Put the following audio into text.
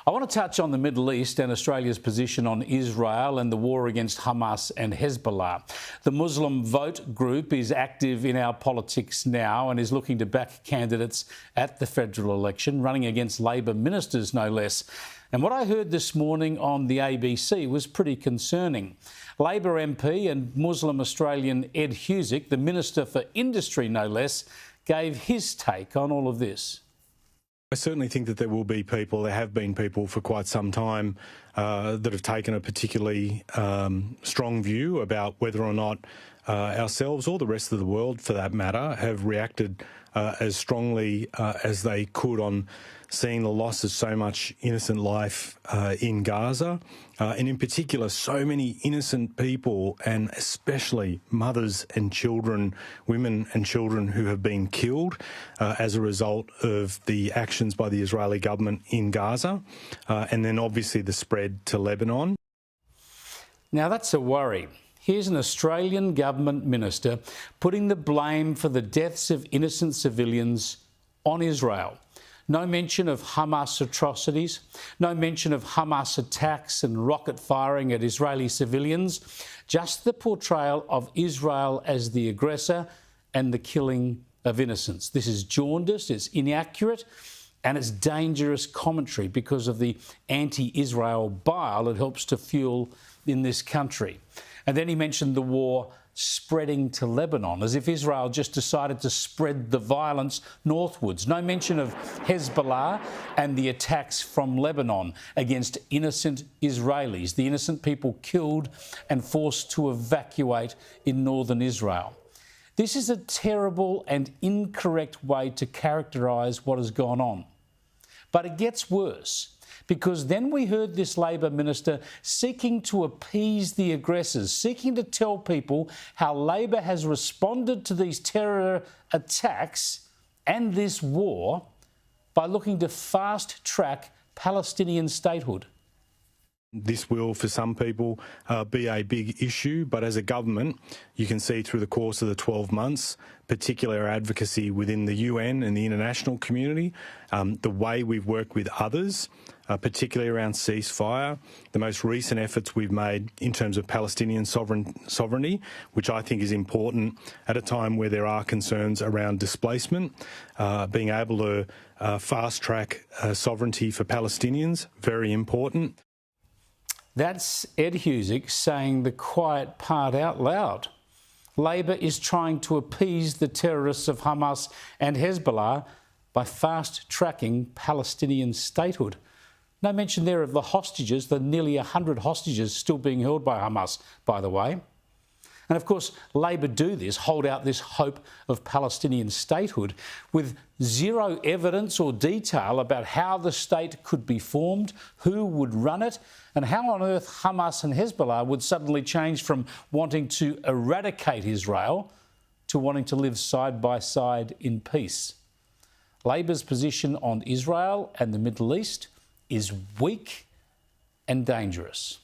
I want to touch on the Middle East and Australia's position on Israel and the war against Hamas and Hezbollah. The Muslim Vote group is active in our politics now and is looking to back candidates at the federal election, running against Labor ministers, no less. And what I heard this morning on the ABC was pretty concerning. Labor MP and Muslim Australian Ed Husic, the Minister for Industry, no less, gave his take on all of this. I certainly think that there will be people, there have been people for quite some time that have taken a particularly strong view about whether or not ourselves or the rest of the world, for that matter, have reacted as strongly as they could on seeing the loss of so much innocent life in Gaza, and in particular so many innocent people, and especially mothers and children, women and children who have been killed as a result of the actions by the Israeli government in Gaza, and then obviously the spread to Lebanon. Now that's a worry. Here's an Australian government minister putting the blame for the deaths of innocent civilians on Israel. No mention of Hamas atrocities, no mention of Hamas attacks and rocket firing at Israeli civilians, just the portrayal of Israel as the aggressor and the killing of innocents. This is jaundiced, it's inaccurate, and it's dangerous commentary because of the anti-Israel bile it helps to fuel in this country. And then he mentioned the war spreading to Lebanon, as if Israel just decided to spread the violence northwards. No mention of Hezbollah and the attacks from Lebanon against innocent Israelis, the innocent people killed and forced to evacuate in northern Israel. This is a terrible and incorrect way to characterise what has gone on. But it gets worse, because then we heard this Labor minister seeking to appease the aggressors, seeking to tell people how Labor has responded to these terror attacks and this war by looking to fast-track Palestinian statehood. This will, for some people, be a big issue, but as a government, you can see through the course of the 12 months, particular advocacy within the UN and the international community, the way we've worked with others, particularly around ceasefire, the most recent efforts we've made in terms of Palestinian sovereignty, which I think is important at a time where there are concerns around displacement, being able to fast-track sovereignty for Palestinians, very important. That's Ed Husic saying the quiet part out loud. Labor is trying to appease the terrorists of Hamas and Hezbollah by fast-tracking Palestinian statehood. No mention there of the hostages, the nearly 100 hostages still being held by Hamas, by the way. And of course, Labor do this, hold out this hope of Palestinian statehood with zero evidence or detail about how the state could be formed, who would run it, and how on earth Hamas and Hezbollah would suddenly change from wanting to eradicate Israel to wanting to live side by side in peace. Labor's position on Israel and the Middle East is weak and dangerous.